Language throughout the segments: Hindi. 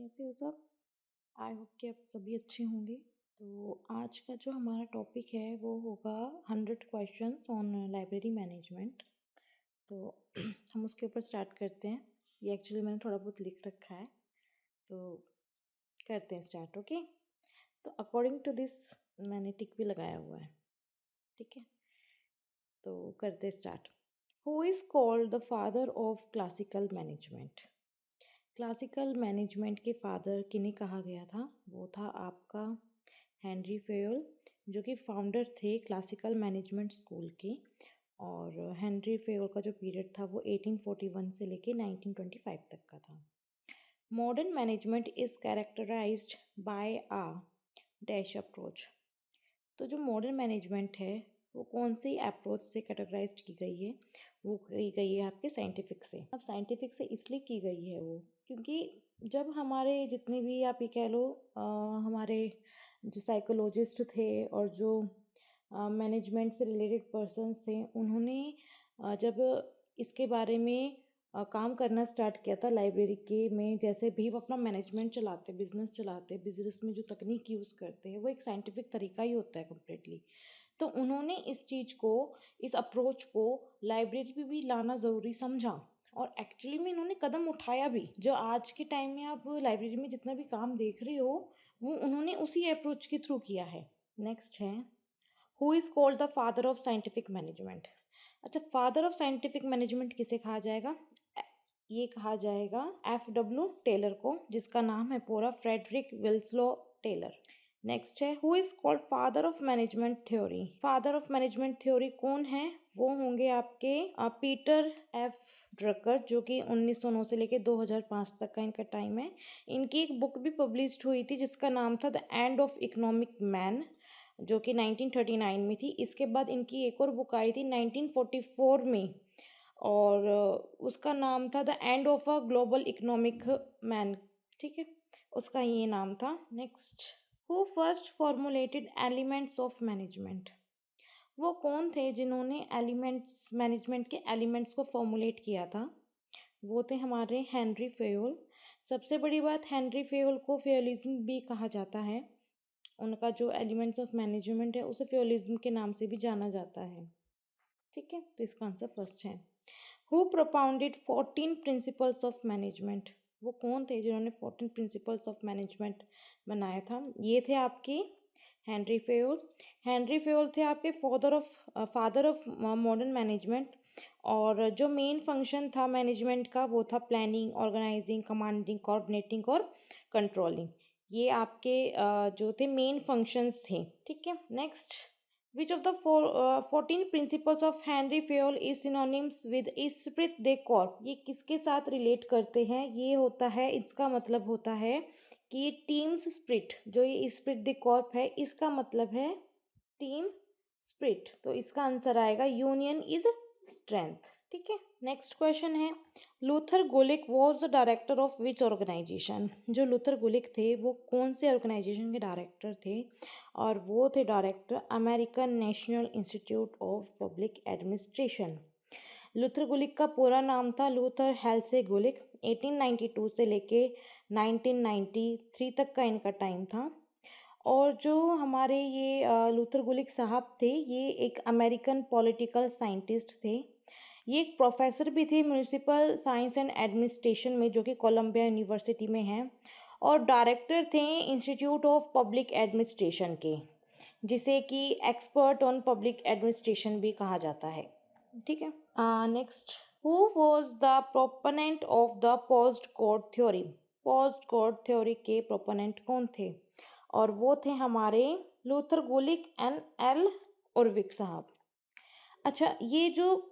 कैसे हो सब? आई होप कि आप सभी अच्छे होंगे। तो आज का जो हमारा टॉपिक है वो होगा 100 क्वेश्चंस ऑन लाइब्रेरी मैनेजमेंट। तो हम उसके ऊपर स्टार्ट करते हैं। ये एक्चुअली मैंने थोड़ा बहुत लिख रखा है, तो करते हैं स्टार्ट। ओके, तो अकॉर्डिंग टू दिस मैंने टिक भी लगाया हुआ है। ठीक है, तो करते start. Who is called the father of classical management? Classical management के फादर किन्हें कहा गया था? वो था आपका हेनरी फेयोल, जो कि फाउंडर थे क्लासिकल मैनेजमेंट स्कूल के। और हेनरी फेयोल का जो पीरियड था वो 1841 से लेके 1925 तक का था। Modern management is characterized by a dash approach. तो जो मॉडर्न मैनेजमेंट है वो कौन सी अप्रोच से कैटेगराइज की गई है? वो की गई है आपके साइंटिफिक से। अब साइंटिफिक से इसलिए की गई है वो क्योंकि जब हमारे जितने भी आप ये कह लो हमारे जो साइकोलॉजिस्ट थे और जो मैनेजमेंट से रिलेटेड पर्सन्स थे, उन्होंने जब इसके बारे में काम करना स्टार्ट किया था लाइब्रेरी के में, जैसे भी वो अपना मैनेजमेंट चलाते, बिजनेस में जो तकनीक यूज़ करते हैं वो एक साइंटिफिक तरीका ही होता है कम्प्लीटली। तो उन्होंने इस चीज़ को, इस अप्रोच को लाइब्रेरी पे भी लाना ज़रूरी समझा और एक्चुअली में इन्होंने कदम उठाया भी। जो आज के टाइम में आप लाइब्रेरी में जितना भी काम देख रहे हो वो उन्होंने उसी अप्रोच के थ्रू किया है। नेक्स्ट है, who is called the father of scientific management? अच्छा, फादर ऑफ साइंटिफिक मैनेजमेंट किसे कहा जाएगा? ये कहा जाएगा F.W. टेलर को, जिसका नाम है पूरा फ्रेडरिक विल्सलो टेलर। नेक्स्ट है, who is called father of management theory? Father of management theory कौन है? वो होंगे आपके पीटर एफ ड्रकर, जो कि 1909 से लेके 2005 तक का इनका टाइम है। इनकी एक बुक भी पब्लिश्ड हुई थी जिसका नाम था the end of economic man, जो कि 1939 में थी। इसके बाद इनकी एक और बुक आई थी 1944 में, और उसका नाम था the end of a global economic man. ठीक है, उसका ये नाम था। Next, who first formulated elements of management? वो कौन थे जिन्होंने एलिमेंट्स, मैनेजमेंट के एलिमेंट्स को फॉर्मुलेट किया था? वो थे हमारे हेनरी फेयोल। सबसे बड़ी बात, हेनरी फेयोल को फेयोलिज्म भी कहा जाता है। उनका जो एलिमेंट्स ऑफ मैनेजमेंट है उसे फेयोलिज्म के नाम से भी जाना जाता है। ठीक है, तो इसका आंसर फर्स्ट है। Who propounded 14 principles of management? वो कौन थे जिन्होंने 14 प्रिंसिपल्स ऑफ मैनेजमेंट बनाया था? ये थे आपके हेनरी फेयोल। हेनरी फेयोल थे आपके फादर ऑफ मॉडर्न मैनेजमेंट। और जो मेन फंक्शन था मैनेजमेंट का वो था प्लानिंग, ऑर्गेनाइजिंग, कमांडिंग, कोऑर्डिनेटिंग और कंट्रोलिंग। ये आपके जो थे मेन फंक्शंस थे। ठीक है, next, which of the 14 principles of Henry Fayol is synonyms with spirit they Corp? ये किसके साथ रिलेट करते हैं? ये होता है, इसका मतलब होता है कि टीम्स स्प्रिट, जो ये स्प्रिट दे कॉर्प है इसका मतलब है टीम स्प्रिट। तो इसका आंसर आएगा यूनियन इज स्ट्रेंथ। ठीक है, नेक्स्ट क्वेश्चन है, Luther Gulick was the director of which organization? जो लूथर गुलिक थे वो कौन से ऑर्गेनाइजेशन के डायरेक्टर थे? और वो थे director American National Institute of Public Administration. Luther Gulick का पूरा नाम था लूथर हेल्से गुलिक। 1892 से लेके 1993 तक का इनका टाइम था। और जो हमारे ये लूथर गुलिक साहब थे, ये एक अमेरिकन पॉलिटिकल साइंटिस्ट थे। ये एक प्रोफेसर भी थे म्यूनिसिपल साइंस एंड एडमिनिस्ट्रेशन में, जो कि कोलंबिया यूनिवर्सिटी में है। और डायरेक्टर थे इंस्टीट्यूट ऑफ पब्लिक एडमिनिस्ट्रेशन के, जिसे कि एक्सपर्ट ऑन पब्लिक एडमिनिस्ट्रेशन भी कहा जाता है। ठीक है, next, who was the proponent of the post code theory? Post code theory के प्रोपोनेंट कौन थे? और वो थे हमारे लूथर गुलिक एंड एल उर्विक साहब। अच्छा, ये जो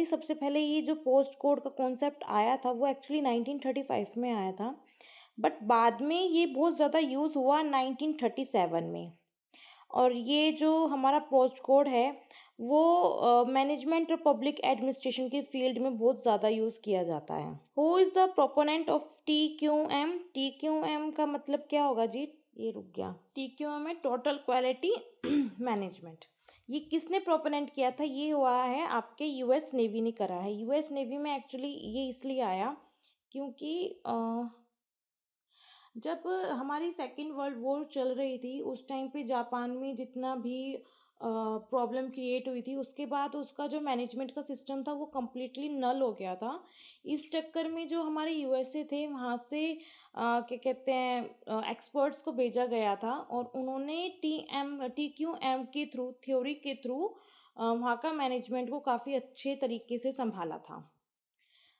सबसे पहले ये जो पोस्ट कोड का कॉन्सेप्ट आया था वो एक्चुअली 1935 में आया था, बट बाद में ये बहुत ज़्यादा यूज़ हुआ 1937 में। और ये जो हमारा पोस्ट कोड है वो मैनेजमेंट और पब्लिक एडमिनिस्ट्रेशन के फील्ड में बहुत ज़्यादा यूज़ किया जाता है। Who is the proponent of TQM? TQM का मतलब क्या होगा जी? ये रुक गया, TQM है टोटल क्वालिटी मैनेजमेंट। ये किसने प्रोपोनेंट किया था? ये हुआ है आपके यूएस नेवी ने करा है। यूएस नेवी में एक्चुअली ये इसलिए आया क्योंकि जब हमारी सेकेंड वर्ल्ड वॉर चल रही थी उस टाइम पे जापान में जितना भी प्रॉब्लम क्रिएट हुई थी, उसके बाद उसका जो मैनेजमेंट का सिस्टम था वो कम्प्लीटली नल हो गया था। इस चक्कर में जो हमारे यूएसए थे वहाँ से क्या कहते हैं एक्सपर्ट्स को भेजा गया था और उन्होंने TQM के थ्रू, थ्योरी के थ्रू वहाँ का मैनेजमेंट को काफ़ी अच्छे तरीके से संभाला था।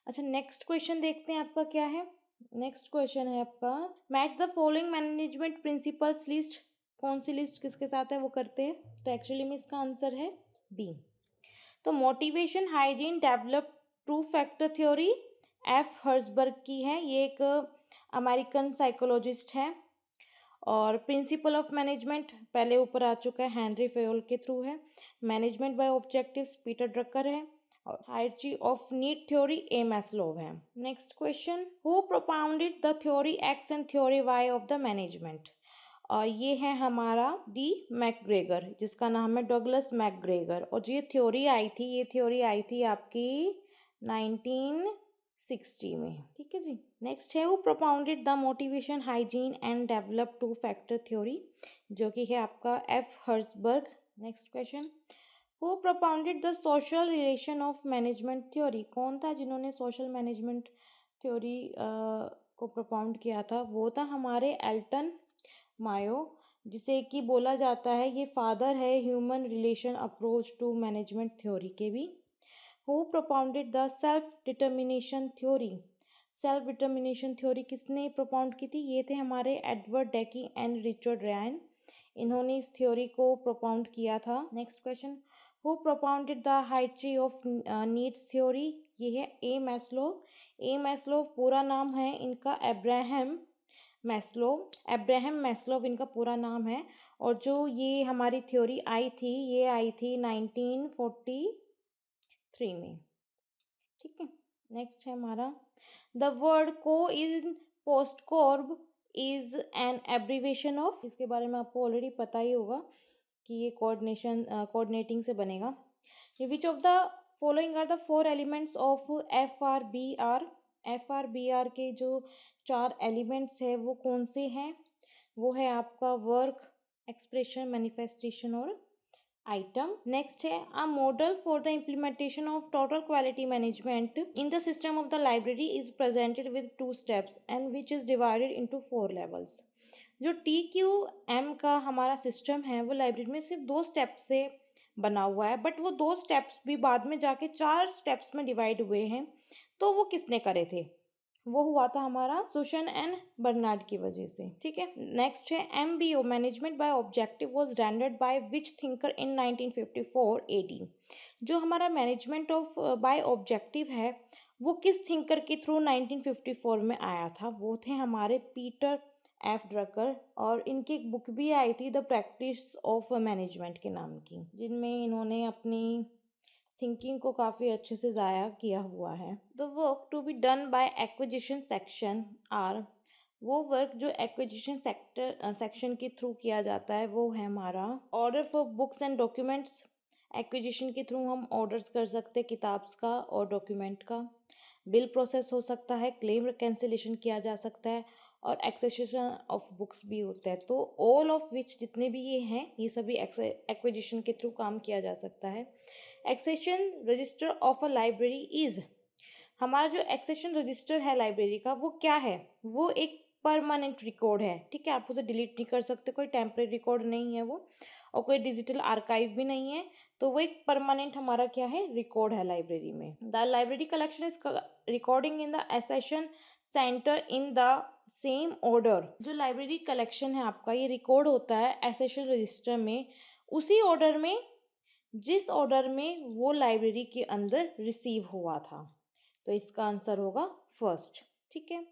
अच्छा, नेक्स्ट क्वेश्चन देखते हैं आपका क्या है। नेक्स्ट क्वेश्चन है आपका, match the following management principles list. कौन सी लिस्ट किसके साथ है वो करते हैं। तो एक्चुअली में इसका आंसर है बी। तो motivation, hygiene, develop, two factor theory F Herzberg की है। ये एक अमेरिकन साइकोलॉजिस्ट है। और प्रिंसिपल ऑफ मैनेजमेंट पहले ऊपर आ चुका है, हेनरी फेयोल के थ्रू है। Management by objectives Peter Drucker है। और hierarchy of need theory A Maslow है। Next question, who propounded the theory X and theory Y of the management. और ये है हमारा डी मैकग्रेगर, जिसका नाम है डगलस मैकग्रेगर। और ये थ्योरी आई थी आपकी 1960 में। ठीक है जी। नेक्स्ट है, who propounded the motivation, hygiene and develop two factor theory, जो कि है आपका F Herzberg. Next question, who propounded the social relation of management theory. कौन था जिन्होंने सोशल मैनेजमेंट थ्योरी को प्रोपाउंड किया था। वो था हमारे एल्टन मायो, जिसे कि बोला जाता है ये फादर है human relation approach to management theory के भी। Who propounded the self determination theory. Self determination theory किसने प्रोपाउंड की थी। ये थे हमारे Edward Deci and Richard Ryan. इन्होंने इस थ्योरी को प्रोपाउंड किया था। Next question, who propounded the hierarchy of needs theory. ये है ए मैस्लोव। ए मैस्लोव पूरा नाम है इनका अब्राहम मैस्लोव इनका पूरा नाम है। और जो ये हमारी थ्योरी आई थी, ये आई थी 1943 में। ठीक है। नेक्स्ट है हमारा, द वर्ड को इन पोस्टकॉर्ब इज एन एब्रीवेशन ऑफ। इसके बारे में आपको ऑलरेडी पता ही होगा कि ये कोऑर्डिनेटिंग से बनेगा। Which of the following are the four elements of F R B R के जो 4 एलिमेंट्स है वो कौन से हैं। वो है आपका वर्क, एक्सप्रेशन, मैनिफेस्टेशन और आइटम। नेक्स्ट है, a model for the implementation of total quality management in the system of the library is presented with 2 steps and which is divided into 4 levels. जो TQM का हमारा सिस्टम है वो लाइब्रेरी में सिर्फ 2 स्टेप से बना हुआ है, बट वो 2 स्टेप्स भी बाद में जाके 4 स्टेप्स में डिवाइड हुए हैं। तो वो किसने करे थे। वो हुआ था हमारा सुशन एंड बर्नार्ड की वजह से। ठीक है। नेक्स्ट है, MBO management by objective was rendered by which thinker in 1954 AD। जो हमारा मैनेजमेंट ऑफ बाय ऑब्जेक्टिव है वो किस थिंकर के थ्रू 1954 में आया था। वो थे हमारे पीटर एफ ड्रकर। और इनकी एक बुक भी आई थी द प्रैक्टिस ऑफ मैनेजमेंट के नाम की, जिनमें इन्होंने अपनी थिंकिंग को काफ़ी अच्छे से ज़ाया किया हुआ है। The work to be done by acquisition section are. वो वर्क जो एक्विजिशन सेक्शन के थ्रू किया जाता है वो है हमारा order for books and documents. Acquisition के थ्रू हम ऑर्डर्स कर सकते हैं किताब का और डॉक्यूमेंट का। बिल प्रोसेस हो सकता है, क्लेम कैंसिलेशन किया जा सकता है और एक्सेशन ऑफ बुक्स भी होता है। तो ऑल ऑफ विच जितने भी ये हैं ये सभी एक्विजिशन के थ्रू काम किया जा सकता है। Accession register of a library is. हमारा जो एक्सेशन रजिस्टर है लाइब्रेरी का वो क्या है। वो एक परमानेंट रिकॉर्ड है। ठीक है। आप उसे डिलीट नहीं कर सकते, कोई टेम्परेरी रिकॉर्ड नहीं है वो, और कोई डिजिटल आर्काइव भी नहीं है। तो वो एक परमानेंट हमारा क्या है, रिकॉर्ड है लाइब्रेरी में। The library collection is recording in the accession center in the same order. जो लाइब्रेरी कलेक्शन है आपका ये रिकॉर्ड होता है एक्सेशन रजिस्टर में उसी ऑर्डर में जिस ऑर्डर में वो लाइब्रेरी के अंदर रिसीव हुआ था। तो इसका आंसर होगा फर्स्ट। ठीक है।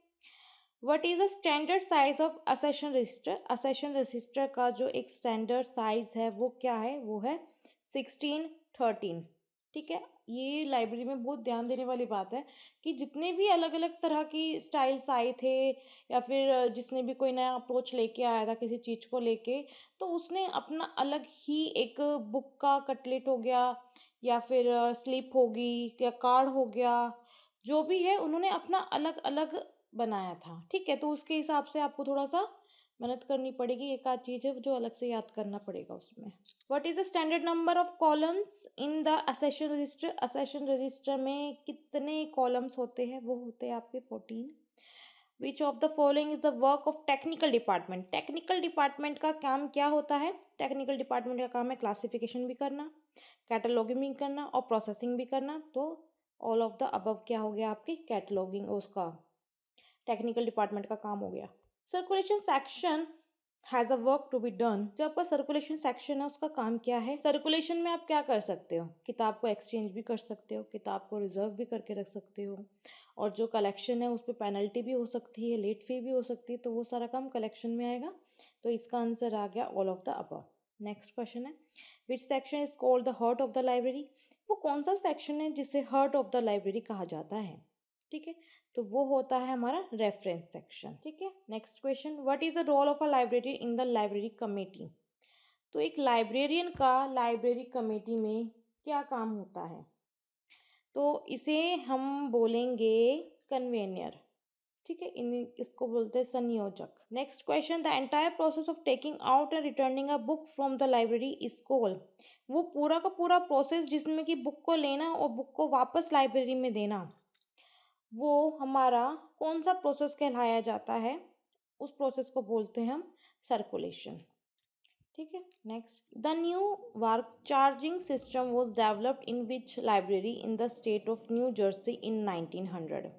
What is the standard size of accession register. Accession register का जो एक स्टैंडर्ड साइज है वो क्या है, वो है 1613। ठीक है। ये लाइब्रेरी में बहुत ध्यान देने वाली बात है कि जितने भी अलग अलग तरह की स्टाइल्स आए थे या फिर जिसने भी कोई नया अप्रोच लेके आया था किसी चीज़ को लेके, तो उसने अपना अलग ही एक बुक का कटलेट हो गया या फिर स्लिप होगी या कार्ड हो गया, जो भी है उन्होंने अपना अलग अलग बनाया था, ठीक है। तो उसके हिसाब से आपको थोड़ा सा मेहनत करनी पड़ेगी, एक आध चीज़ है जो अलग से याद करना पड़ेगा उसमें। What is the standard number of columns in the accession register? Accession register में कितने कॉलम्स होते हैं? वो होते हैं आपके 14। विच of the following is the work of technical department? Technical department का काम क्या होता है? टेक्निकल डिपार्टमेंट का काम है क्लासिफिकेशन भी करना, कैटलॉगिंग भी करना और प्रोसेसिंग भी करना। तो ऑल ऑफ द अबव क्या हो गया आपकी? कैटलॉगिंग उसका टेक्निकल डिपार्टमेंट का काम हो गया। Circulation section has a work to be done. जो आपका सर्कुलेशन सेक्शन है उसका काम क्या है? सर्कुलेशन में आप क्या कर सकते हो? किताब को एक्सचेंज भी कर सकते हो, किताब को रिजर्व भी करके रख सकते हो, और जो कलेक्शन है उस पर पेनल्टी भी हो सकती है, लेट फी भी हो सकती है, तो वो सारा काम कलेक्शन में आएगा। तो इसका आंसर आ गया all of the above. Next question है, which section is called the heart of the library? वो कौन सा सेक्शन है जिसे हार्ट ऑफ द लाइब्रेरी कहा जाता है? ठीक है, तो वो होता है हमारा रेफरेंस सेक्शन। ठीक है, next question, what is the role of a library in the library committee? तो एक लाइब्रेरियन का लाइब्रेरी कमेटी में क्या काम होता है? तो इसे हम बोलेंगे कन्वेनियर। ठीक है, इन इसको बोलते हैं संयोजक। Next question, the entire process of taking out and returning a book from the library is called? वो पूरा का पूरा प्रोसेस जिसमें कि बुक को लेना और बुक को वापस लाइब्रेरी में देना, वो हमारा कौन सा प्रोसेस कहलाया जाता है? उस प्रोसेस को बोलते हैं हम सर्कुलेशन। ठीक है, next, the Newark charging system was developed in which library in the state of New Jersey in 1900?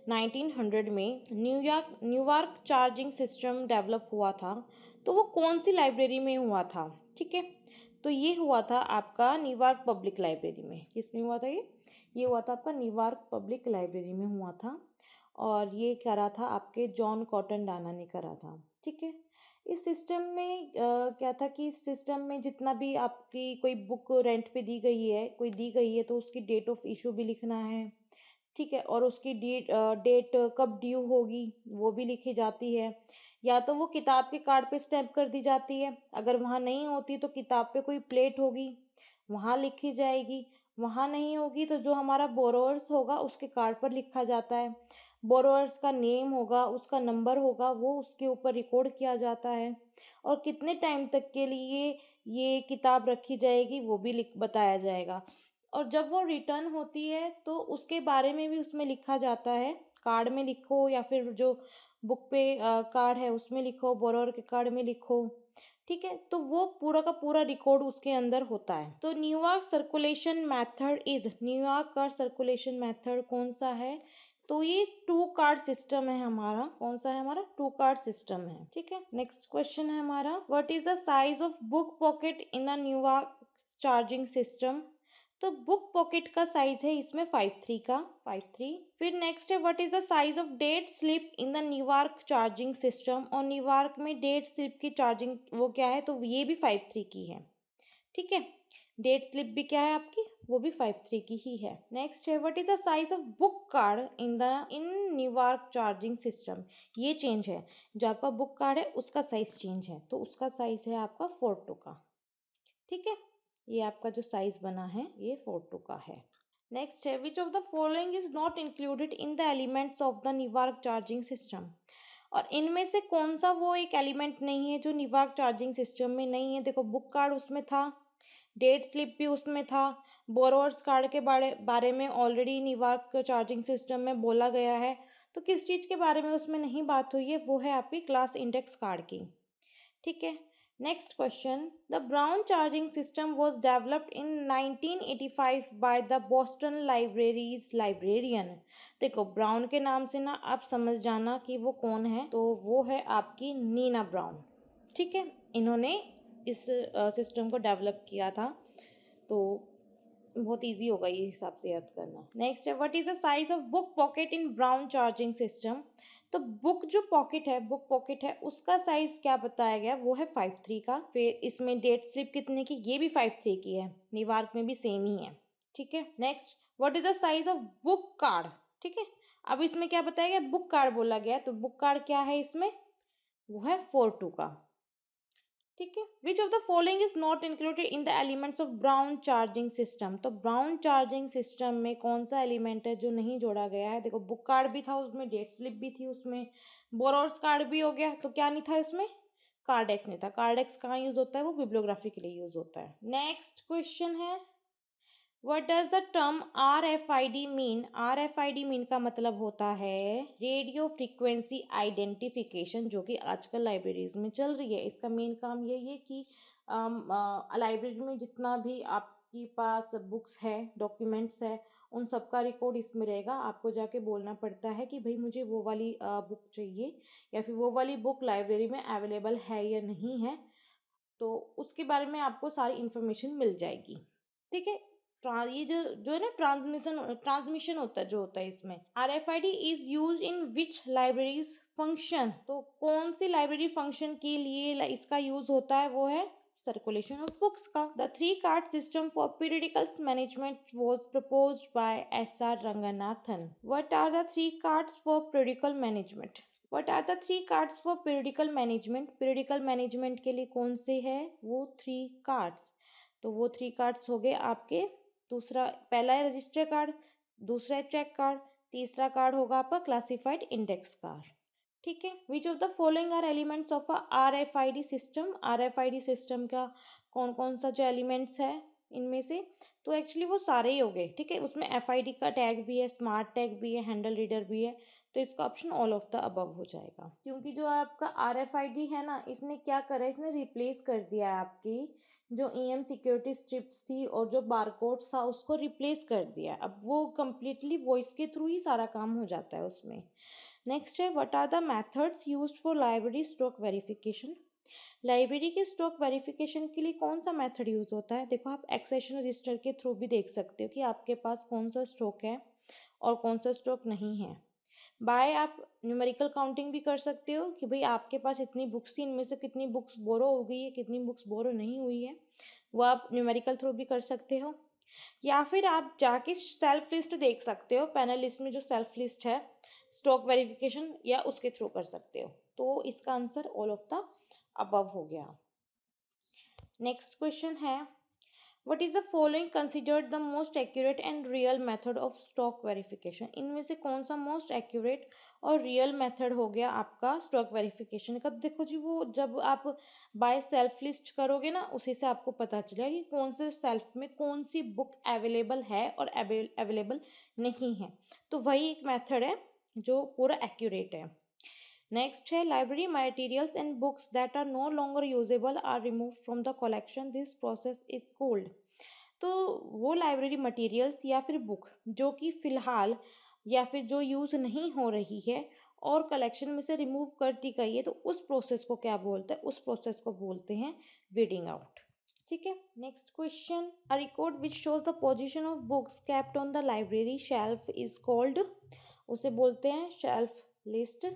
1900 में न्यूयॉर्क चार्जिंग सिस्टम डेवलप हुआ था, तो वो कौन सी लाइब्रेरी में हुआ था? ठीक है, तो ये हुआ था आपका न्यूयॉर्क पब्लिक लाइब्रेरी में। किसमें हुआ था ये हुआ था आपका न्यूयॉर्क पब्लिक लाइब्रेरी में हुआ था, और ये करा था आपके जॉन कॉटन डाना ने करा था। ठीक है, इस सिस्टम में क्या था कि इस सिस्टम में जितना भी आपकी कोई बुक रेंट पे दी गई है, कोई दी गई है, तो उसकी डेट ऑफ इशू भी लिखना है। ठीक है, और उसकी डेट कब ड्यू होगी वो भी लिखी जाती है। या तो वो किताब के कार्ड पे स्टैम्प कर दी जाती है, अगर वहाँ नहीं होती तो किताब पे कोई प्लेट होगी, वहाँ लिखी जाएगी। वहाँ नहीं होगी तो जो हमारा बोरोवर्स होगा उसके कार्ड पर लिखा जाता है। बोरोवर्स का नेम होगा, उसका नंबर होगा, वो उसके ऊपर रिकॉर्ड किया जाता है, और कितने टाइम तक के लिए ये किताब रखी जाएगी वो भी लिख बताया जाएगा। और जब वो रिटर्न होती है तो उसके बारे में भी उसमें लिखा जाता है। कार्ड में लिखो या फिर जो बुक पे कार्ड है उसमें लिखो, बोरोवर के कार्ड में लिखो। ठीक है, तो वो पूरा का पूरा रिकॉर्ड उसके अंदर होता है। तो New York circulation method is, New York का सर्कुलेशन मेथड कौन सा है? तो ये टू कार्ड सिस्टम है हमारा। कौन सा है हमारा? टू कार्ड सिस्टम है। ठीक है, नेक्स्ट क्वेश्चन है हमारा, what is the size of book pocket in the New York charging system? तो बुक पॉकेट का साइज है इसमें 5/3 का, 5/3। फिर नेक्स्ट है, what is the size of date slip in the New York charging system? और न्यूयॉर्क में डेट स्लिप की चार्जिंग वो क्या है? तो ये भी 5/3 की है। ठीक है, डेट स्लिप भी क्या है आपकी? वो भी 5/3 की ही है। नेक्स्ट है, what is the size of book card in New York charging system? ये चेंज है, जो आपका बुक कार्ड है उसका साइज चेंज है, तो उसका साइज है आपका 4/2 का। ठीक है, ये आपका जो साइज बना है ये 4/2 का है। नेक्स्ट है, which of the following is not included in the elements of the New York charging system? और इनमें से कौन सा वो एक एलिमेंट नहीं है जो न्यूयॉर्क चार्जिंग सिस्टम में नहीं है? देखो, बुक कार्ड उसमें था, डेट स्लिप भी उसमें था, बोरोवर्स कार्ड के बारे में ऑलरेडी न्यूयॉर्क चार्जिंग सिस्टम में बोला गया है। तो किस चीज़ के बारे में उसमें नहीं बात हुई है? वो है आपकी क्लास इंडेक्स कार्ड की। ठीक है, next question, the brown charging system was developed in 1985 by the Boston libraries librarian? देखो, ब्राउन के नाम से ना आप समझ जाना कि वो कौन है, तो वो है आपकी नीना ब्राउन। ठीक है, इन्होंने इस सिस्टम को डेवलप किया था, तो बहुत इजी होगा ये हिसाब से याद करना। नेक्स्ट है, what is the size of book pocket in brown charging system? तो बुक जो पॉकेट है, बुक पॉकेट है, उसका साइज क्या बताया गया? वो है 5/3 का। फिर इसमें डेट स्लिप कितने की? ये भी 5/3 की है, न्यूयॉर्क में भी सेम ही है। ठीक है, next, what is the size of book card? ठीक है, अब इसमें क्या बताया गया? बुक कार्ड बोला गया, तो बुक कार्ड क्या है इसमें? वो है 4/2 का। ठीक है। Which of the following is not included in the elements of brown charging system. तो ब्राउन चार्जिंग सिस्टम में कौन सा एलिमेंट है जो नहीं जोड़ा गया है? देखो, बुक कार्ड भी था उसमें, डेट स्लिप भी थी उसमें, बोरोर्स कार्ड भी हो गया, तो क्या नहीं था इसमें? कार्डेक्स नहीं था। कार्डेक्स कहाँ यूज होता है? वो बिब्लियोग्राफी के लिए यूज होता है। नेक्स्ट क्वेश्चन है, What does the term RFID mean? RFID mean का मतलब होता है रेडियो फ्रीक्वेंसी आइडेंटिफिकेशन, जो कि आजकल लाइब्रेरीज में चल रही है। इसका मेन काम यही है कि लाइब्रेरी में जितना भी आपके पास बुक्स है, डॉक्यूमेंट्स है, उन सब का रिकॉर्ड इसमें रहेगा। आपको जाके बोलना पड़ता है कि भाई मुझे वो वाली बुक चाहिए, या फिर वो वाली बुक लाइब्रेरी में अवेलेबल है या नहीं है, तो उसके बारे में आपको सारी इन्फॉर्मेशन मिल जाएगी। ठीक है। ये जो जो है ना, ट्रांसमिशन होता है जो होता है इसमें। RFID is use in which libraries function. तो कौन सी लाइब्रेरी फंक्शन के लिए इसका यूज होता है? वो है सर्कुलेशन ऑफ बुक्स का। The three card system for periodicals management was proposed by SR Ranganathan. What are the three cards for periodical management? What are the three cards for periodical management? Periodical management के लिए कौन से है? वो 3 कार्ड्स। तो वो 3 कार्ड्स हो गए आपके। दूसरा, पहला है रजिस्टर कार्ड, दूसरा है चेक कार्ड, तीसरा कार्ड होगा आपका क्लासिफाइड इंडेक्स कार्ड। ठीक है। Which of the following are elements of a RFID system? RFID system का कौन कौन सा जो एलिमेंट्स है इनमें से? तो एक्चुअली वो सारे ही हो गए। ठीक है। उसमें FID का टैग भी है, स्मार्ट टैग भी है, हैंडल रीडर भी है, तो इसका option all of the above हो जाएगा। क्योंकि जो आपका RFID है ना, इसने क्या करा है, इसने रिप्लेस कर दिया है आपकी जो EM सिक्योरिटी स्ट्रिप्स थी और जो बारकोड था उसको रिप्लेस कर दिया। अब वो कम्प्लीटली वॉइस के थ्रू ही सारा काम हो जाता है उसमें। नेक्स्ट है, what are the methods used for library stock verification? Library के स्टॉक वेरिफिकेशन के लिए कौन सा मेथड यूज होता है? देखो, आप एक्सेशन रजिस्टर के थ्रू भी देख सकते हो कि आपके पास कौन सा स्टॉक है और कौन सा स्टॉक नहीं है। बाय आप न्यूमेरिकल काउंटिंग भी कर सकते हो कि भाई आपके पास इतनी बुक्स थी, इनमें से कितनी बुक्स बोरो हो गई है, कितनी बुक्स बोरो नहीं हुई है, वो आप न्यूमेरिकल थ्रू भी कर सकते हो। या फिर आप जाके सेल्फ लिस्ट देख सकते हो, पैनल लिस्ट में जो सेल्फ लिस्ट है स्टॉक वेरिफिकेशन, या उसके थ्रू कर सकते हो। तो इसका answer all of the above हो गया। नेक्स्ट क्वेश्चन है, What is the following considered the most accurate and real method of stock verification? इनमें से कौन सा most accurate और real method हो गया आपका stock verification का? देखो जी, वो जब आप बाय सेल्फ लिस्ट करोगे ना, उसी से आपको पता चलेगा कि कौन से सेल्फ में कौन सी बुक अवेलेबल है और अवेलेबल नहीं है। तो वही एक मेथड है जो पूरा एक्यूरेट है। नेक्स्ट है, library materials and books that are no longer usable are remove from the collection, this process is called. तो वो लाइब्रेरी मटेरियल्स या फिर बुक जो कि फ़िलहाल या फिर जो यूज़ नहीं हो रही है और कलेक्शन में से रिमूव कर दी गई है, तो उस प्रोसेस को क्या बोलते हैं? उस प्रोसेस को बोलते हैं वीडिंग आउट। ठीक है। Next question, a record which shows the position of books kept on the library shelf is called, उसे बोलते हैं शेल्फ लिस्ट।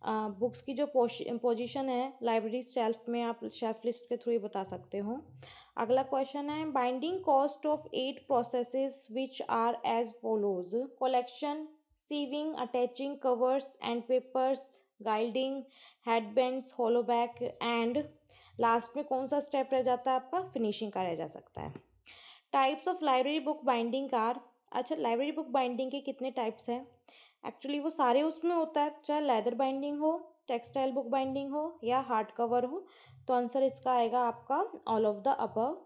बुक्स की जो पोजीशन है लाइब्रेरी शेल्फ में, आप शेल्फ लिस्ट के थ्रू ही बता सकते हो। अगला क्वेश्चन है, binding cost of 8 processes which are as follows, collection, sewing, attaching covers and papers, guiding, headbands, hollow back, and last में कौन सा स्टेप रह जाता है आपका? फिनिशिंग का रह जा सकता है। Types of library book binding car. अच्छा, लाइब्रेरी बुक बाइंडिंग के कितने टाइप्स हैं? एक्चुअली वो सारे उसमें होता है, चाहे लेदर बाइंडिंग हो, टेक्सटाइल बुक बाइंडिंग हो या हार्ड कवर हो। तो आंसर इसका आएगा आपका all of the above.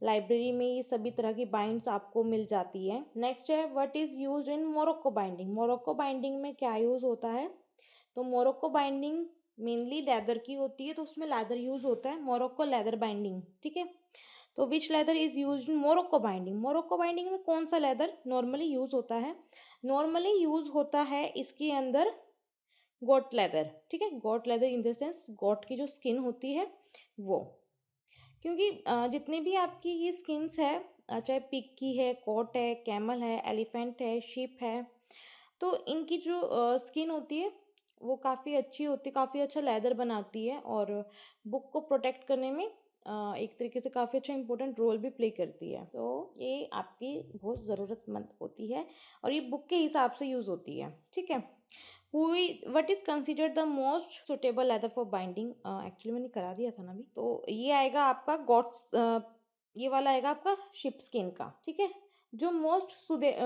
Library में ये सभी तरह की बाइंड्स आपको मिल जाती है। नेक्स्ट है, what is used in Morocco binding? Morocco binding में क्या यूज होता है? तो मोरक्को बाइंडिंग मेनली लेदर की होती है, तो उसमें लेदर यूज होता है, मोरक्को लेदर बाइंडिंग। ठीक है। तो which leather is use in Morocco binding? Morocco binding में कौन सा लेदर नॉर्मली यूज होता है? नॉर्मली यूज होता है इसके अंदर गोट लेदर। ठीक है। गोट लेदर इन द सेंस गोट की जो स्किन होती है वो, क्योंकि जितनी भी आपकी ये स्किन्स है, चाहे पिग की है, कोट है, कैमल है, एलिफेंट है, शिप है, तो इनकी जो स्किन होती है वो काफ़ी अच्छी होती है, काफ़ी अच्छा लेदर बनाती है और बुक को प्रोटेक्ट करने में एक तरीके से काफ़ी अच्छा इंपॉर्टेंट रोल भी प्ले करती है। तो ये आपकी बहुत ज़रूरतमंद होती है और ये बुक के हिसाब से यूज़ होती है। ठीक है। What is considered the most suitable leather for binding, actually मैंने करा दिया था ना अभी, तो ये आएगा आपका गॉट्स, ये वाला आएगा आपका शिप स्किन का, ठीक है। जो मोस्ट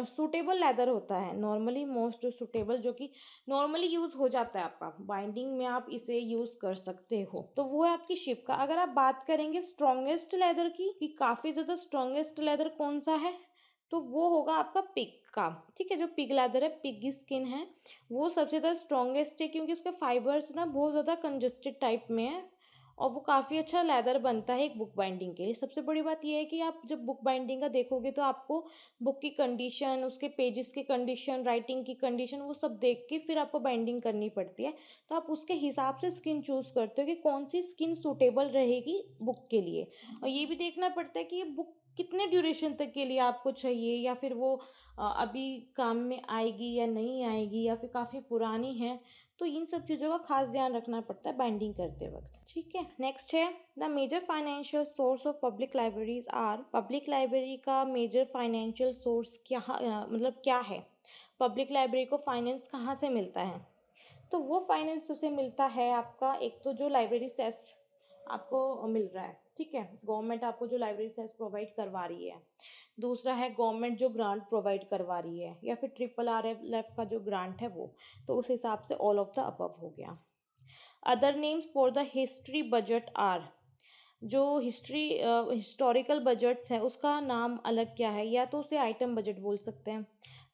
सुटेबल लेदर होता है, नॉर्मली मोस्ट सुटेबल, जो कि नॉर्मली यूज हो जाता है आपका बाइंडिंग में, आप इसे यूज कर सकते हो, तो वो है आपकी शिप का। अगर आप बात करेंगे स्ट्रॉन्गेस्ट लेदर की, कि काफी ज्यादा स्ट्रॉन्गेस्ट लेदर कौन सा है, तो वो होगा आपका पिग का, ठीक है। जो पिग लेदर है, पिग की स्किन है, वो सबसे ज़्यादा स्ट्रॉन्गेस्ट है, क्योंकि उसके फाइबर्स ना बहुत ज़्यादा कंजस्टेड टाइप में है, और वो काफ़ी अच्छा लेदर बनता है एक बुक बाइंडिंग के लिए। सबसे बड़ी बात यह है कि आप जब बुक बाइंडिंग का देखोगे तो आपको बुक की कंडीशन, उसके पेजेस की कंडीशन, राइटिंग की कंडीशन, वो सब देख के फिर आपको बाइंडिंग करनी पड़ती है। तो आप उसके हिसाब से स्किन चूज़ करते हो कि कौन सी स्किन सूटेबल रहेगी बुक के लिए। और ये भी देखना पड़ता है कि ये बुक कितने ड्यूरेशन तक के लिए आपको चाहिए, या फिर वो अभी काम में आएगी या नहीं आएगी, या फिर काफ़ी पुरानी है। तो इन सब चीज़ों का खास ध्यान रखना पड़ता है बाइंडिंग करते वक्त, ठीक है। नेक्स्ट है the major financial source of public libraries are. Public library का मेजर फाइनेंशियल सोर्स क्या मतलब क्या है, पब्लिक लाइब्रेरी को फाइनेंस कहाँ से मिलता है। तो वो फाइनेंस उसे मिलता है आपका, एक तो जो लाइब्रेरी सेस आपको मिल रहा है, ठीक है, गवर्नमेंट आपको जो लाइब्रेरी सेस प्रोवाइड करवा रही है। दूसरा है गवर्नमेंट जो ग्रांट प्रोवाइड करवा रही है, या फिर RRF का जो ग्रांट है वो। तो उस हिसाब से ऑल ऑफ द अबव हो गया। Other names for the history budget are. जो हिस्टोरिकल बजट्स है उसका नाम अलग क्या है, या तो उसे आइटम बजट बोल सकते हैं,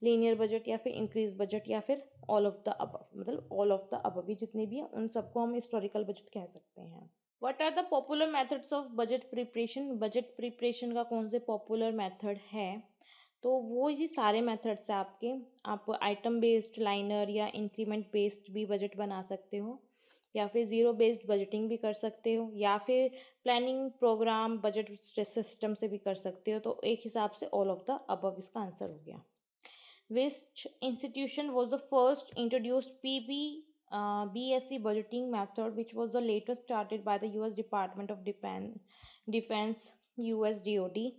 लीनियर बजट, या फिर इंक्रीज बजट, या फिर ऑल ऑफ द अबव, मतलब ऑल ऑफ द अबव ही जितने भी हैं उन सबको हम हिस्टोरिकल बजट कह सकते हैं। What are the popular methods of budget preparation. Budget preparation का कौन से पॉपुलर मेथड है, तो वो ये सारे मेथड्स हैं आपके। आप आइटम बेस्ड, लाइनर या इंक्रीमेंट बेस्ड भी बजट बना सकते हो, या फिर ज़ीरो बेस्ड बजटिंग भी कर सकते हो, या फिर प्लानिंग प्रोग्राम बजट सिस्टम से भी कर सकते हो। तो एक हिसाब से ऑल ऑफ द अबव इसका आंसर हो गया। Which institution was the first introduced BSC budgeting method, which was the later started by the US Department of Defense USDOD.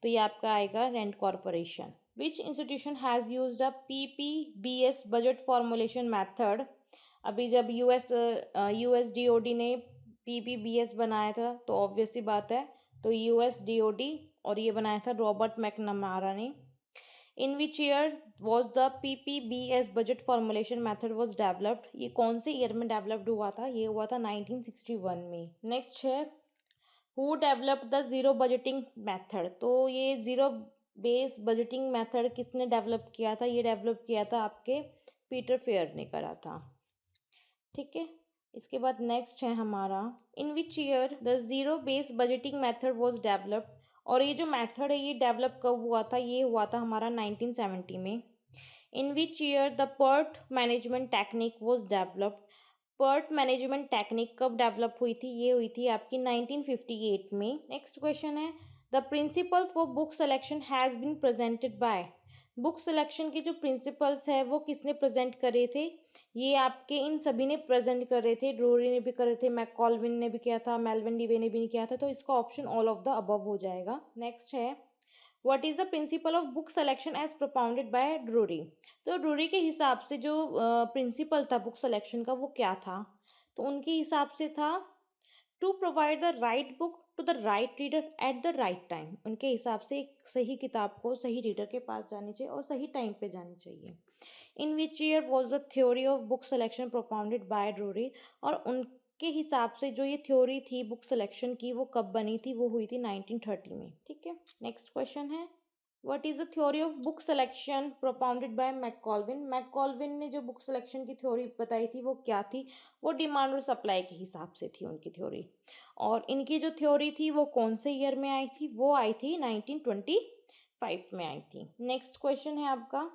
तो ये आपका आएगा Rand Corporation. Which institution has used a PPBS budget formulation method? अभी जब USDOD ने PPBS बनाया था, तो ऑब्वियस सी बात है, तो USDOD, और ये बनाया था रॉबर्ट मैकनमारा ने। In which year was the PPBS budget formulation method was developed. ये कौन से ईयर में डेवलप्ड हुआ था, ये हुआ था 1961 में। नेक्स्ट है who developed the zero budgeting method. तो ये जीरो बेस बजटिंग मेथड किसने डेवलप किया था, ये डेवलप किया था आपके पीटर फेयर ने करा था, ठीक है। इसके बाद नेक्स्ट है हमारा in which year the zero base budgeting method was developed. और ये जो मेथड है ये डेवलप कब हुआ था, ये हुआ था हमारा 1970 में। In which year the PERT management technique was developed. PERT management technique कब डेवलप हुई थी, ये हुई थी आपकी 1958 में। नेक्स्ट क्वेश्चन है the principle for book selection has been presented by. Book selection के जो प्रिंसिपल्स है वो किसने प्रेजेंट करे थे, ये आपके इन सभी ने प्रेजेंट करे थे। ड्रोरी ने भी करे थे, मैककॉल्विन ने भी किया था, मेल्विन डिवे ने भी किया था। तो इसका option all of the above हो जाएगा। नेक्स्ट है what is the principle of book selection as propounded by Drury. तो ड्रोरी के हिसाब से जो प्रिंसिपल था बुक सिलेक्शन का वो क्या था, तो उनके हिसाब से था to provide the right book to the right reader at the right time. उनके हिसाब से एक सही किताब को सही रीडर के पास जानी चाहिए और सही टाइम पे जानी चाहिए। In which year was the theory of book selection propounded by Drury. और उनके हिसाब से जो ये थ्योरी थी बुक सिलेक्शन की वो कब बनी थी, वो हुई थी 1930 में, ठीक है। नेक्स्ट क्वेश्चन है what is the theory of book selection propounded by McColvin. McColvin ने जो बुक सिलेक्शन की थ्योरी बताई थी वो क्या थी, वो डिमांड और सप्लाई के हिसाब से थी उनकी थ्योरी। और इनकी जो थ्योरी थी वो कौन से ईयर में आई थी, वो आई थी 1925 में आई थी। नेक्स्ट क्वेश्चन है आपका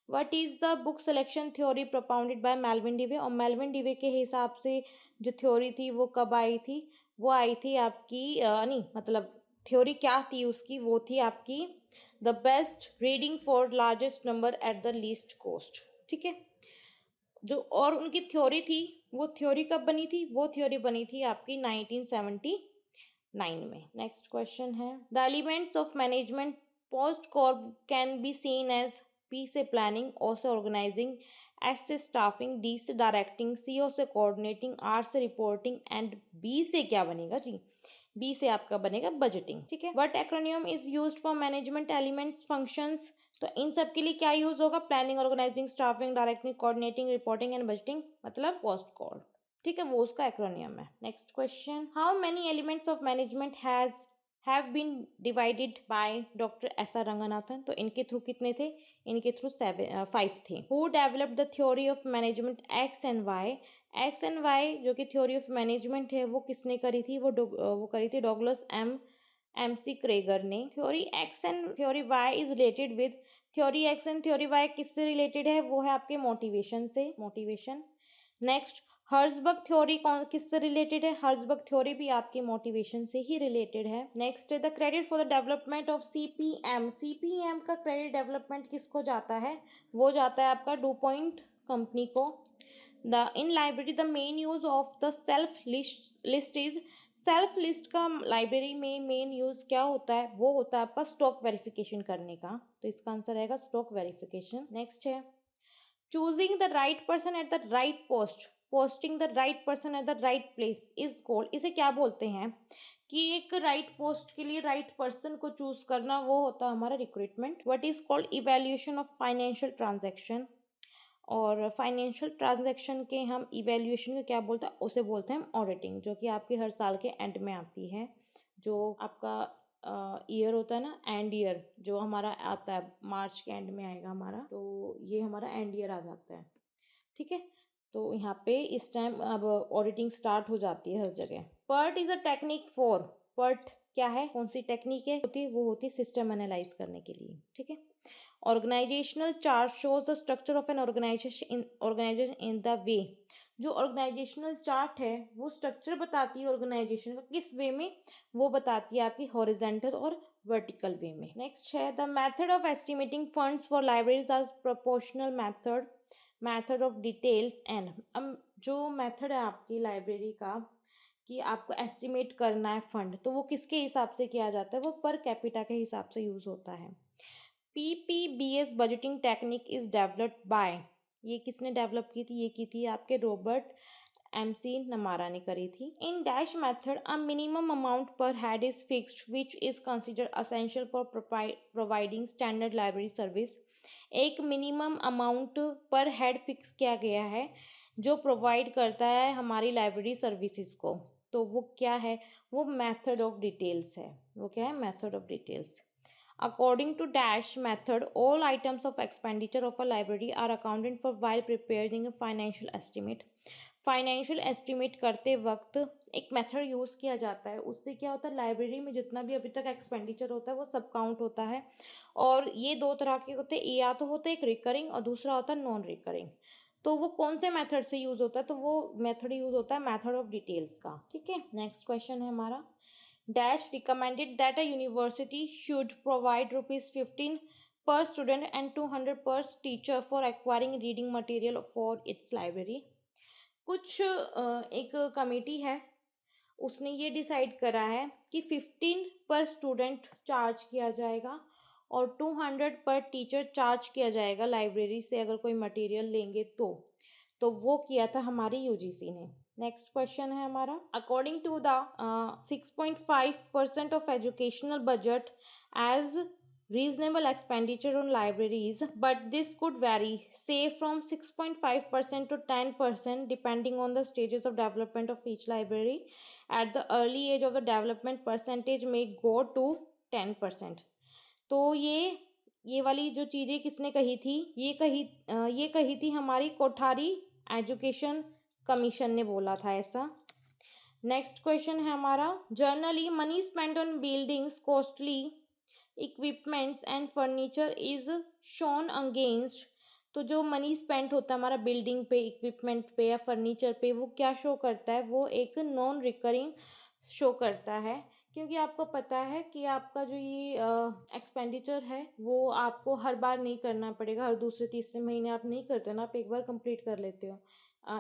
what is the book selection theory propounded bye Melvin Dewey. और मेल्विन डिवे के हिसाब से जो थ्योरी थी वो कब आई थी, वो आई थी आपकी नहीं मतलब थ्योरी क्या थी उसकी, वो थी आपकी the best reading for largest number at the least cost, ठीक है। जो और उनकी थ्योरी थी वो थ्योरी कब बनी थी, वो थ्योरी बनी थी आपकी 1979 में। नेक्स्ट क्वेश्चन है the elements of management post corp can be seen as P से प्लानिंग, ओ से ऑर्गेनाइजिंग, एस से स्टाफिंग, डी से डायरेक्टिंग, सी ओ से कोऑर्डिनेटिंग, आर से रिपोर्टिंग एंड बी से क्या बनेगा जी? बी से आपका बनेगा बजटिंग। ठीक है, what acronym is used for management elements functions? तो इन सब के लिए क्या यूज होगा? Planning, organising, staffing, directing, coordinating, reporting and budgeting, मतलब पोस्ट कॉल। ठीक है, वो उसका एक्रोनियम है। Next question, how many elements of management have been divided by doctor S R Ranganathan? तो इनके थ्रू कितने थे? इनके थ्रू 5 थे। Who developed the theory of management X and Y? X and Y जो कि थ्योरी ऑफ मैनेजमेंट है वो किसने करी थी? वो करी थी डॉगलस एम सी क्रेगर ने। Theory X and theory Y is related with, theory X and theory Y किससे रिलेटेड है? वो है आपके मोटिवेशन से, मोटिवेशन। नेक्स्ट, हर्जबर्ग थ्योरी कौन किससे रिलेटेड है? हर्जबर्ग थ्योरी भी आपकी मोटिवेशन से ही रिलेटेड है। Next, the credit for the development of CPM, CPM का क्रेडिट डेवलपमेंट किसको जाता है? वो जाता है आपका डू पॉइंट कंपनी को। The in library the main use of the self list is, self list का लाइब्रेरी में मेन यूज क्या होता है? वो होता है आपका स्टॉक वेरिफिकेशन करने का। तो इसका आंसर रहेगा स्टॉक वेरिफिकेशन। नेक्स्ट है, choosing the right person at the right post, posting the right person at the right place is called, इसे क्या बोलते हैं? कि एक राइट पोस्ट के लिए राइट पर्सन को चूज करना, वो होता है हमारा recruitment. What is called evaluation of financial transaction? और फाइनेंशियल ट्रांजैक्शन के हम इवेल्युएशन को क्या बोलते हैं? उसे बोलते हैं हम ऑडिटिंग, जो कि आपके हर साल के एंड में आती है। जो आपका ईयर होता है ना, एंड ईयर जो हमारा आता है, मार्च के एंड में आएगा हमारा, तो ये हमारा एंड ईयर आ जाता है। ठीक है, तो यहाँ पे इस टाइम अब ऑडिटिंग स्टार्ट हो जाती है हर जगह। PERT is a technique for, PERT क्या है? कौन सी टेक्निक है? वो होती है सिस्टम एनालाइज करने के लिए। ठीक है, organisational chart shows the structure of an organisation in the way, जो ऑर्गेनाइजेशनल चार्ट है वो स्ट्रक्चर बताती है ऑर्गेनाइजेशन का, किस वे में? वो बताती है आपकी हॉरिजेंटल और वर्टिकल वे में। नेक्स्ट है, the method of estimating funds for libraries are proportional method, method of details and, अब जो मेथड है आपकी लाइब्रेरी का कि आपको एस्टिमेट करना है फंड, तो वो किसके हिसाब से किया जाता है? वो पर कैपिटा के हिसाब से यूज होता है। PPBS budgeting technique is developed by, ये किसने डेवलप की थी? ये की थी आपके रॉबर्ट MC नमारा ने करी थी। In dash method a minimum amount per head is fixed which is considered essential for providing standard library service. एक minimum amount per head fix किया गया है जो प्रोवाइड करता है हमारी लाइब्रेरी सर्विसेज को, तो वो क्या है? वो मेथड ऑफ डिटेल्स है। वो क्या है? Method of details. According to Dash method, all items of expenditure of a library are accounted for while preparing a financial estimate. Financial estimate करते वक्त एक मेथड यूज़ किया जाता है, उससे क्या होता है? लाइब्रेरी में जितना भी अभी तक एक्सपेंडिचर होता है वो सब काउंट होता है। और ये दो तरह के होते हैं, या तो होता है एक रिकरिंग और दूसरा होता है नॉन रिकरिंग। तो वो कौन से मेथड से यूज़ होता है? तो वो मेथड यूज़ होता है मेथड ऑफ डिटेल्स का। ठीक है, नेक्स्ट क्वेश्चन है हमारा, Dash recommended that a university should provide rupees 15 per student and 200 per teacher for acquiring reading material for its library. कुछ एक कमेटी है, उसने ये डिसाइड करा है कि 15 पर स्टूडेंट चार्ज किया जाएगा और 200 पर टीचर चार्ज किया जाएगा लाइब्रेरी से अगर कोई मटेरियल लेंगे तो वो किया था हमारी यूजीसी ने। नेक्स्ट क्वेश्चन है हमारा, according to the 6.5% of educational budget as reasonable expenditure on libraries, but this could vary, say from 6.5% to 10% depending on the stages of development of each library. At the early age of the development, percentage may go to 10%. तो ये वाली जो चीज़ें किसने कही थी? ये कही थी हमारी कोठारी एजुकेशन कमीशन ने बोला था ऐसा। नेक्स्ट क्वेश्चन है हमारा, generally money spend on buildings costly equipments and furniture is shown against, तो जो मनी स्पेंड होता है हमारा बिल्डिंग पे, इक्विपमेंट पे या फर्नीचर पे, वो क्या शो करता है? वो एक नॉन रिकरिंग शो करता है, क्योंकि आपको पता है कि आपका जो ये एक्सपेंडिचर है वो आपको हर बार नहीं करना पड़ेगा, हर दूसरे तीसरे महीने आप नहीं करते ना, आप एक बार कंप्लीट कर लेते हो,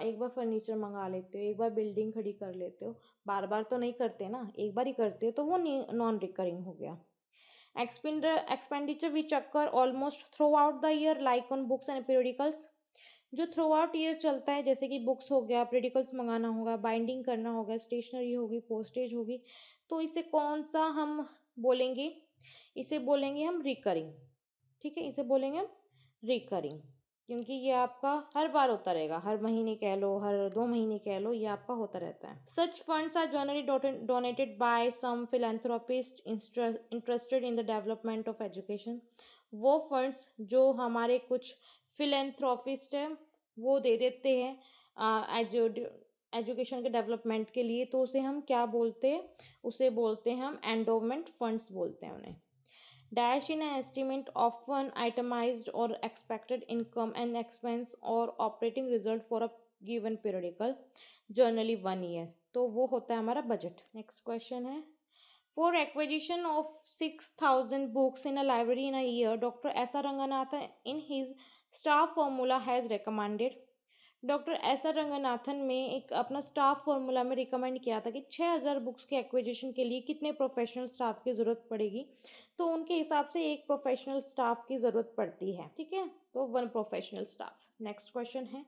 एक बार फर्नीचर मंगा लेते हो, एक बार बिल्डिंग खड़ी कर लेते हो, बार बार तो नहीं करते ना, एक बार ही करते हो, तो वो नॉन रिकरिंग हो गया। Expenditure which occur almost throughout the year like on books and periodicals, जो थ्रू आउट ईयर चलता है, जैसे कि बुक्स हो गया, प्रेडिकल्स मंगाना होगा, बाइंडिंग करना होगा, स्टेशनरी होगी, पोस्टेज होगी, तो इसे कौन-सा हम बोलेंगे? इसे बोलेंगे हम रिकरिंग, ठीक है? इसे बोलेंगे हम रिकरिंग, क्योंकि ये आपका हर बार होता रहेगा, हर महीने कह लो, हर 2 महीने कह लो, ये आपका होता रहता है। Such funds are generally donated by some philanthropist interested in the development of education. वो फंड्स जो हमारे कुछ फिलैंथ्रोपिस्ट हैं, वो दे देते हैं एजुकेशन के डेवलपमेंट के लिए, तो उसे हम क्या बोलते हैं? उसे बोलते हैं हम एंडोवमेंट फंड्स बोलते हैं उन्हें। Dash in an estimate often itemized or expected income and expense or operating result for a given periodical, generally 1 year. तो वो होता है हमारा बजट। नेक्स्ट क्वेश्चन है, for acquisition of 6,000 books in a library in a year, Dr. S. R. Ranganathan in his staff formula has recommended। Doctor S R Ranganathan में एक अपना स्टाफ फॉर्मूला में रिकमेंड किया था कि 6,000 बुक्स के एक्विजिशन के लिए कितने प्रोफेशनल स्टाफ की ज़रूरत पड़ेगी। तो उनके हिसाब से एक प्रोफेशनल स्टाफ की ज़रूरत पड़ती है, ठीक है? तो 1 प्रोफेशनल स्टाफ। नेक्स्ट क्वेश्चन है,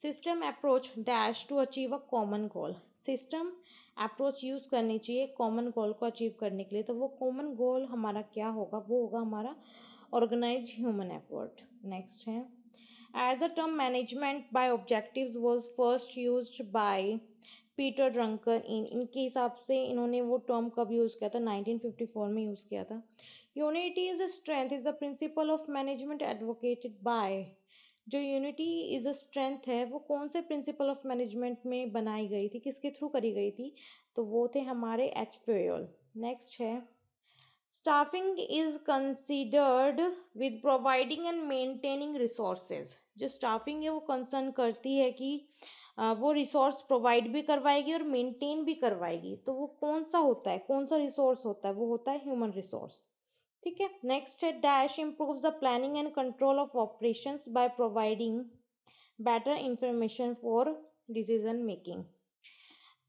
system approach dash to achieve a common goal. System approach use करनी चाहिए कॉमन गोल को अचीव करने के लिए। तो वो कॉमन गोल हमारा क्या होगा? वो होगा हमारा ऑर्गेनाइज ह्यूमन एफर्ट। नेक्स्ट है, as the term management by objectives was first used by Peter drunker इनके हिसाब से इन्होंने वो टर्म कब यूज़ किया था? 1954 में यूज़ किया था। Unity is a strength is the principle of management advocated by. जो यूनिटी इज अ स्ट्रेंथ है, वो कौन से प्रिंसिपल ऑफ मैनेजमेंट में बनाई गई थी, किसके थ्रू करी गई थी? तो वो थे हमारे एच फेयोल। नेक्स्ट है, staffing is considered with providing and maintaining resources. जो स्टाफिंग है वो कंसर्न करती है कि वो रिसोर्स प्रोवाइड भी करवाएगी और मेंटेन भी करवाएगी। तो वो कौन सा होता है, कौन सा रिसोर्स होता है? वो होता है ह्यूमन रिसोर्स, ठीक है? नेक्स्ट है, dash improves the planning and control of operations by providing better information for decision making.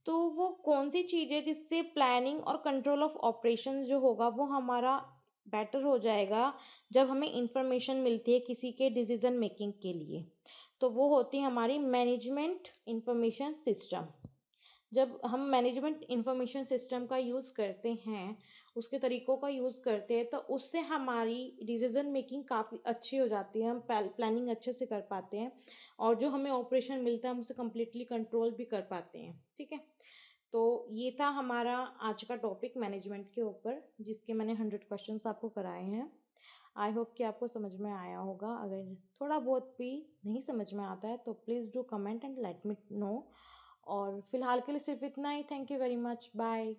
तो वो कौन सी चीज़ है जिससे प्लानिंग और कंट्रोल ऑफ ऑपरेशन जो होगा वो हमारा बेटर हो जाएगा, जब हमें इंफॉर्मेशन मिलती है किसी के डिसीजन मेकिंग के लिए? तो वो होती है हमारी मैनेजमेंट इंफॉर्मेशन सिस्टम। जब हम मैनेजमेंट इंफॉर्मेशन सिस्टम का यूज़ करते हैं, उसके तरीक़ों का यूज़ करते हैं, तो उससे हमारी डिसीज़न मेकिंग काफ़ी अच्छी हो जाती है, हम प्लानिंग अच्छे से कर पाते हैं, और जो हमें ऑपरेशन मिलता है हम उसे कम्प्लीटली कंट्रोल भी कर पाते हैं, ठीक है? तो ये था हमारा आज का टॉपिक मैनेजमेंट के ऊपर, जिसके मैंने 100 क्वेश्चंस आपको कराए हैं। आई होप कि आपको समझ में आया होगा। अगर थोड़ा बहुत भी नहीं समझ में आता है तो please do comment and let me know. और फिलहाल के लिए सिर्फ इतना ही। Thank you very much, bye.